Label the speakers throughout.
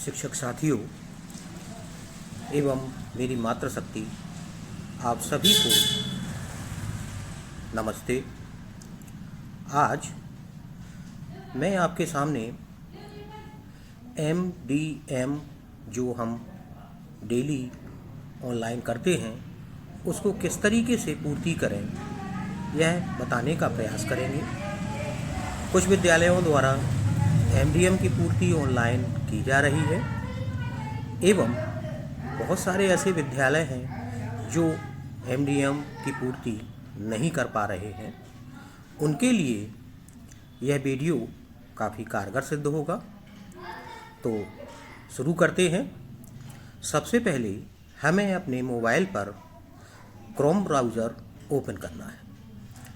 Speaker 1: शिक्षक साथियों एवं मेरी मातृशक्ति, आप सभी को नमस्ते। आज मैं आपके सामने MDM जो हम डेली ऑनलाइन करते हैं उसको किस तरीके से पूर्ति करें, यह बताने का प्रयास करेंगे। कुछ विद्यालयों द्वारा MDM की पूर्ति ऑनलाइन की जा रही है एवं बहुत सारे ऐसे विद्यालय हैं जो MDM की पूर्ति नहीं कर पा रहे हैं। उनके लिए यह वीडियो काफ़ी कारगर सिद्ध होगा। तो शुरू करते हैं। सबसे पहले हमें अपने मोबाइल पर क्रोम ब्राउज़र ओपन करना है,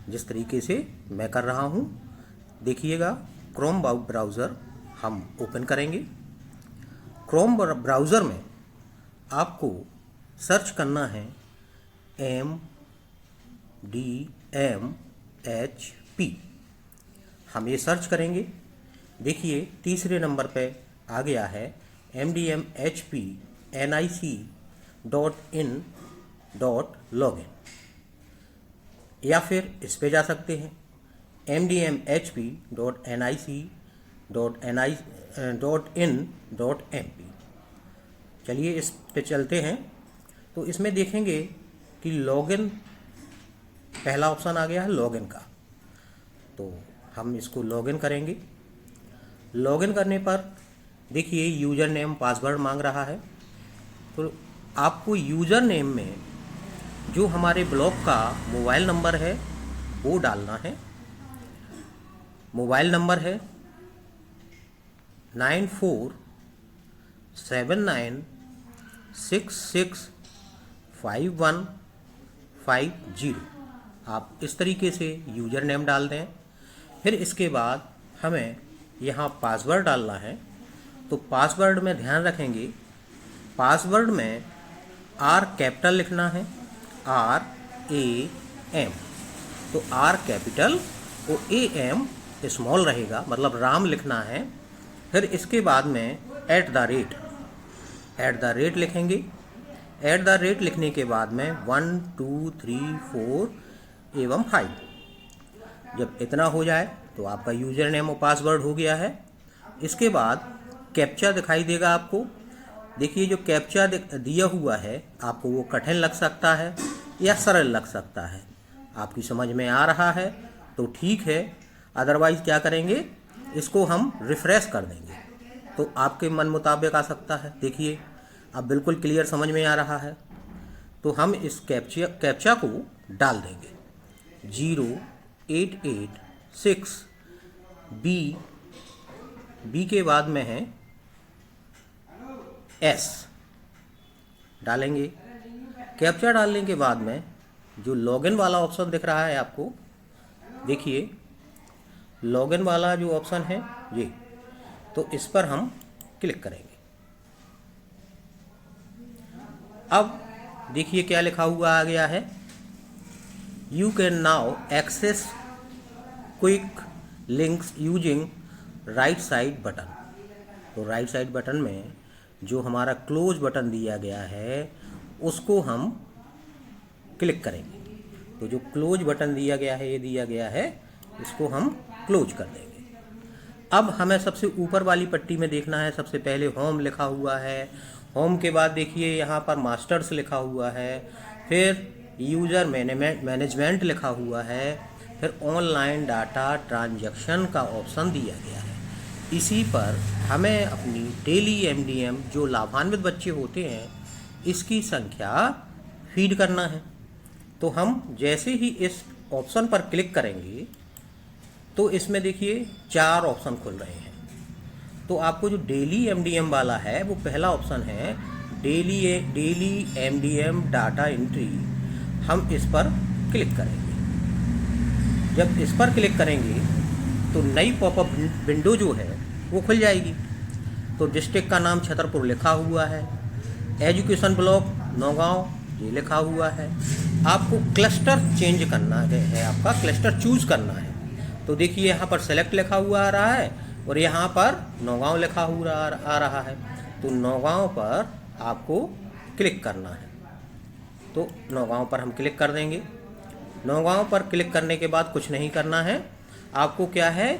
Speaker 1: जिस तरीके से मैं कर रहा हूँ। देखिएगा, क्रोम ब्राउज़र हम ओपन करेंगे। क्रोम ब्राउज़र में आपको सर्च करना है MDMHP। हम ये सर्च करेंगे। देखिए, तीसरे नंबर पे आ गया है MDMHP nic.in.login, या फिर इस पे जा सकते हैं MDMHP.nic.in.mp। चलिए इस पे चलते हैं। तो इसमें देखेंगे कि लॉगिन पहला ऑप्शन आ गया है, लॉगिन का। तो हम इसको लॉगिन करेंगे। लॉगिन करने पर देखिए यूज़र नेम पासवर्ड मांग रहा है। तो आपको यूज़र नेम में जो हमारे ब्लॉक का मोबाइल नंबर है वो डालना है। मोबाइल नंबर है 9479665150। आप इस तरीके से यूज़र नेम डाल दें। फिर इसके बाद हमें यहाँ पासवर्ड डालना है। तो पासवर्ड में ध्यान रखेंगे, पासवर्ड में R कैपिटल लिखना है, RAM। तो R कैपिटल और AM स्मॉल रहेगा, मतलब राम लिखना है। फिर इसके बाद में @ लिखेंगे। @ लिखने के बाद में 1 2 3 4 एवं 5। जब इतना हो जाए तो आपका यूज़र नेम और पासवर्ड हो गया है। इसके बाद कैप्चा दिखाई देगा आपको। देखिए, जो कैप्चा दिया हुआ है आपको वो कठिन लग सकता है या सरल लग सकता है। आपकी समझ में आ रहा है तो ठीक है, अदरवाइज़ क्या करेंगे, इसको हम रिफ़्रेश कर देंगे तो आपके मन मुताबिक आ सकता है। देखिए, अब बिल्कुल क्लियर समझ में आ रहा है। तो हम इस कैप्चा को डाल देंगे। 0886 बी के बाद में है S डालेंगे। कैप्चा डालने के बाद में जो लॉगिन वाला ऑप्शन दिख रहा है आपको, देखिए लॉगिन वाला जो ऑप्शन है ये, तो इस पर हम क्लिक करेंगे। अब देखिए क्या लिखा हुआ आ गया है, you can now access quick links using right side button. तो राइट साइड बटन में जो हमारा क्लोज बटन दिया गया है उसको हम क्लिक करेंगे। तो जो क्लोज बटन दिया गया है, ये दिया गया है, इसको हम क्लोज कर देंगे। अब हमें सबसे ऊपर वाली पट्टी में देखना है, सबसे पहले होम लिखा हुआ है। होम के बाद देखिए यहाँ पर मास्टर्स लिखा हुआ है, फिर यूज़र मैनेजमेंट लिखा हुआ है, फिर ऑनलाइन डाटा ट्रांजैक्शन का ऑप्शन दिया गया है। इसी पर हमें अपनी डेली MDM जो लाभान्वित बच्चे होते हैं इसकी संख्या फीड करना है। तो हम जैसे ही इस ऑप्शन पर क्लिक करेंगे तो इसमें देखिए 4 ऑप्शन खुल रहे हैं। तो आपको जो डेली MDM वाला है वो पहला ऑप्शन है, डेली MDM डाटा एंट्री। हम इस पर क्लिक करेंगे। जब इस पर क्लिक करेंगे तो नई पॉपअप विंडो जो है वो खुल जाएगी। तो डिस्ट्रिक्ट का नाम छतरपुर लिखा हुआ है, एजुकेशन ब्लॉक नौगांव ये लिखा हुआ है। आपको क्लस्टर चेंज करना है, आपका क्लस्टर चूज़ करना है। तो देखिए यहाँ पर सेलेक्ट लिखा हुआ आ रहा है और यहाँ पर नौगांव लिखा हुआ आ रहा है। तो नौगांव पर आपको क्लिक करना है। तो नौगांव पर हम क्लिक कर देंगे। नौगांव पर क्लिक करने के बाद कुछ नहीं करना है, आपको क्या है,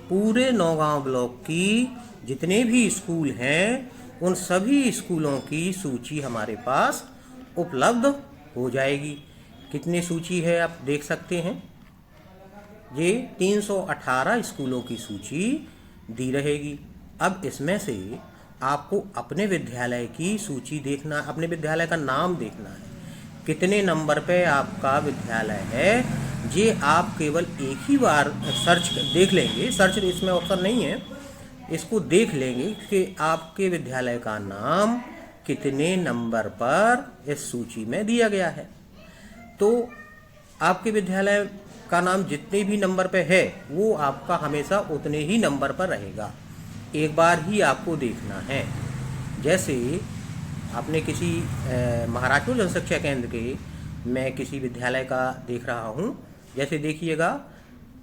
Speaker 1: पूरे नौगांव ब्लॉक की जितने भी स्कूल हैं उन सभी स्कूलों की सूची हमारे पास उपलब्ध हो जाएगी। कितनी सूची है आप देख सकते हैं, ये 318 स्कूलों की सूची दी रहेगी। अब इसमें से आपको अपने विद्यालय की सूची देखना, अपने विद्यालय का नाम देखना है, कितने नंबर पे आपका विद्यालय है। ये आप केवल एक ही बार सर्च देख लेंगे, सर्च इसमें ऑप्शन नहीं है, इसको देख लेंगे कि आपके विद्यालय का नाम कितने नंबर पर इस सूची में दिया गया है। तो आपके विद्यालय का नाम जितने भी नंबर पे है वो आपका हमेशा उतने ही नंबर पर रहेगा, एक बार ही आपको देखना है। जैसे आपने किसी महाराजपुर जनशिक्षा केंद्र के मैं किसी विद्यालय का देख रहा हूँ, जैसे देखिएगा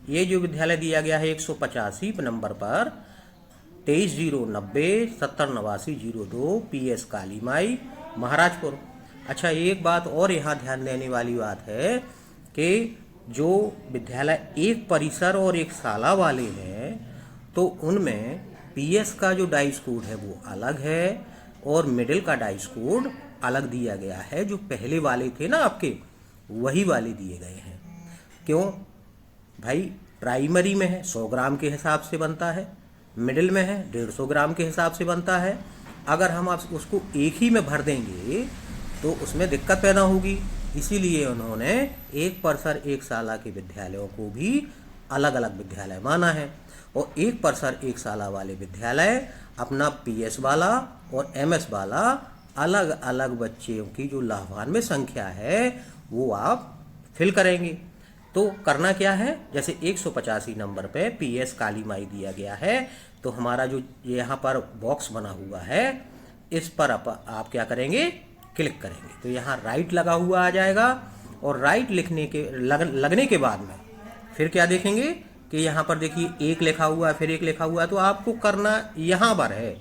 Speaker 1: ये जो विद्यालय दिया गया है 185 नंबर पर 23/090 708902 PS काली माई महाराजपुर। अच्छा, एक बात और यहाँ ध्यान देने वाली बात है कि जो विद्यालय एक परिसर और एक शाला वाले हैं तो उनमें PS का जो डाइस कोड है वो अलग है और मिडिल का डाइस कोड अलग दिया गया है। जो पहले वाले थे ना आपके, वही वाले दिए गए हैं। क्यों भाई, प्राइमरी में है 100 ग्राम के हिसाब से बनता है, मिडिल में है 150 ग्राम के हिसाब से बनता है। अगर हम आप उसको एक ही में भर देंगे तो उसमें दिक्कत पैदा होगी, इसीलिए उन्होंने एक परिसर एक शाला के विद्यालयों को भी अलग अलग विद्यालय माना है और एक परिसर एक शाला वाले विद्यालय अपना PS वाला और MS वाला अलग अलग बच्चों की जो लाभान्वित संख्या है वो आप फिल करेंगे। तो करना क्या है, जैसे 185 नंबर पे PS काली माई दिया गया है तो हमारा जो यहाँ पर बॉक्स बना हुआ है इस पर आप क्या करेंगे, क्लिक करेंगे तो यहाँ राइट लगा हुआ आ जाएगा और राइट लिखने के लगने के बाद में फिर क्या देखेंगे कि यहाँ पर देखिए एक लिखा हुआ है, फिर एक लिखा हुआ है। तो आपको करना यहाँ पर है,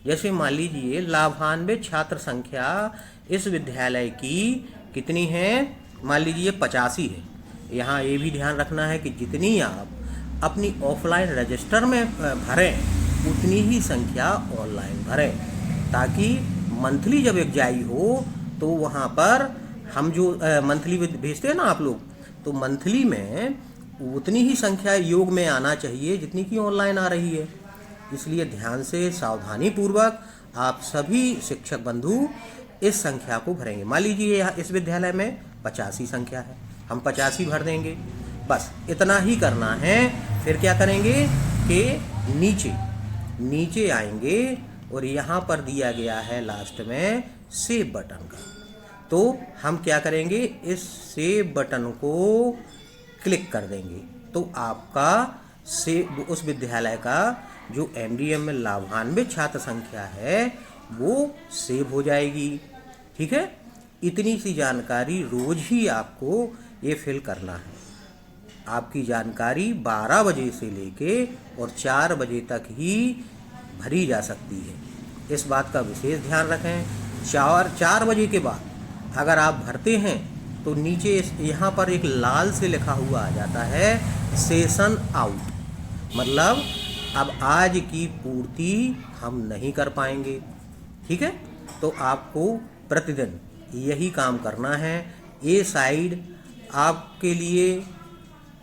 Speaker 1: जैसे मान लीजिए लाभान्वित छात्र संख्या इस विद्यालय की कितनी है, मान लीजिए 85 है। यहाँ ये भी ध्यान रखना है कि जितनी आप अपनी ऑफलाइन रजिस्टर में भरें उतनी ही संख्या ऑनलाइन भरें, ताकि मंथली जब एग्जाम हो तो वहाँ पर हम जो मंथली भेजते हैं ना आप लोग, तो मंथली में उतनी ही संख्या योग में आना चाहिए जितनी की ऑनलाइन आ रही है। इसलिए ध्यान से सावधानी पूर्वक आप सभी शिक्षक बंधु इस संख्या को भरेंगे। मान लीजिए यहाँ इस विद्यालय में 85 संख्या है, हम 85 भर देंगे, बस इतना ही करना है। फिर क्या करेंगे कि नीचे आएंगे और यहाँ पर दिया गया है लास्ट में सेव बटन का, तो हम क्या करेंगे, इस सेव बटन को क्लिक कर देंगे तो आपका उस विद्यालय का जो MDM में लाभान्वित छात्र संख्या है वो सेव हो जाएगी। ठीक है, इतनी सी जानकारी रोज ही आपको ये फिल करना है। आपकी जानकारी 12 बजे से लेके और 4 बजे तक ही भरी जा सकती है, इस बात का विशेष ध्यान रखें। 4 बजे के बाद अगर आप भरते हैं तो नीचे यहाँ पर एक लाल से लिखा हुआ आ जाता है सेशन आउट, मतलब अब आज की पूर्ति हम नहीं कर पाएंगे। ठीक है, तो आपको प्रतिदिन यही काम करना है। ये साइड आपके लिए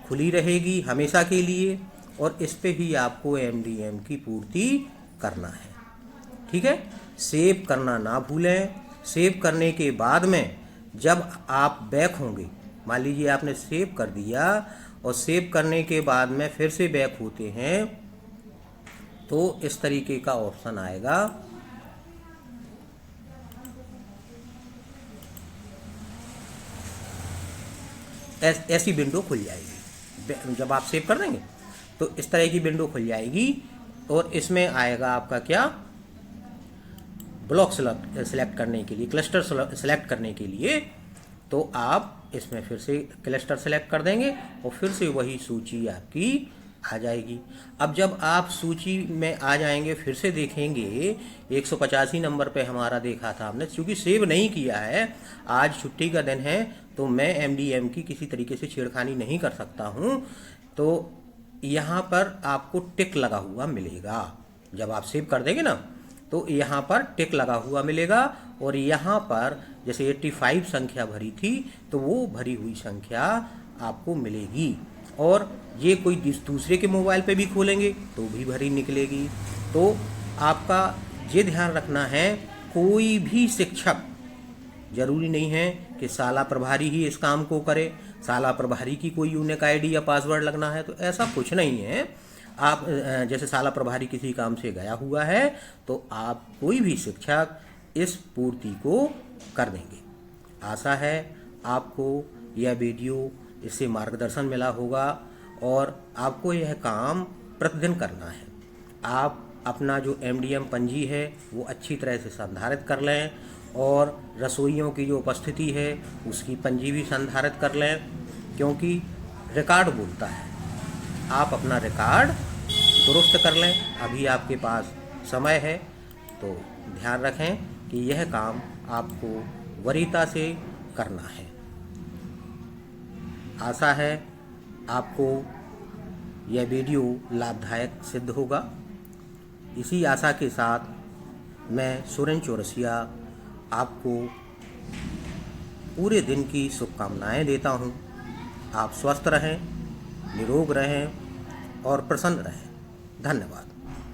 Speaker 1: खुली रहेगी हमेशा के लिए और इस पे भी आपको MDM की पूर्ति करना है। ठीक है, सेव करना ना भूलें। सेव करने के बाद में जब आप बैक होंगे, मान लीजिए आपने सेव कर दिया और सेव करने के बाद में फिर से बैक होते हैं तो इस तरीके का ऑप्शन आएगा। ऐसी विंडो खुल जाएगी। जब आप सेव कर देंगे तो इस तरह की विंडो खुल जाएगी और इसमें आएगा आपका क्या, ब्लॉक सेलेक्ट करने के लिए, क्लस्टर सेलेक्ट करने के लिए। तो आप इसमें फिर से क्लस्टर सेलेक्ट कर देंगे और फिर से वही सूची आपकी आ जाएगी। अब जब आप सूची में आ जाएंगे फिर से देखेंगे 185 नंबर पे हमारा देखा था हमने, क्योंकि सेव नहीं किया है, आज छुट्टी का दिन है तो मैं MDM की किसी तरीके से छेड़खानी नहीं कर सकता हूँ। तो यहाँ पर आपको टिक लगा हुआ मिलेगा, जब आप सेव कर देंगे ना तो यहाँ पर टिक लगा हुआ मिलेगा, और यहाँ पर जैसे 85 संख्या भरी थी तो वो भरी हुई संख्या आपको मिलेगी। और ये कोई दूसरे के मोबाइल पे भी खोलेंगे तो भी भरी निकलेगी। तो आपका ये ध्यान रखना है, कोई भी शिक्षक, जरूरी नहीं है कि शाला प्रभारी ही इस काम को करे, शाला प्रभारी की कोई यूनिक ID या पासवर्ड लगना है, तो ऐसा कुछ नहीं है। आप जैसे शाला प्रभारी किसी काम से गया हुआ है तो आप कोई भी शिक्षक इस पूर्ति को कर देंगे। आशा है आपको यह वीडियो इससे मार्गदर्शन मिला होगा, और आपको यह काम प्रतिदिन करना है। आप अपना जो MDM पंजी है वो अच्छी तरह से संधारित कर लें, और रसोइयों की जो उपस्थिति है उसकी पंजी भी संधारित कर लें, क्योंकि रिकॉर्ड बोलता है। आप अपना रिकॉर्ड दुरुस्त कर लें, अभी आपके पास समय है, तो ध्यान रखें कि यह काम आपको वरीयता से करना है। आशा है आपको यह वीडियो लाभदायक सिद्ध होगा। इसी आशा के साथ मैं सुरेंद्र चौरसिया आपको पूरे दिन की शुभकामनाएं देता हूं। आप स्वस्थ रहें, निरोग रहें और प्रसन्न रहें। धन्यवाद।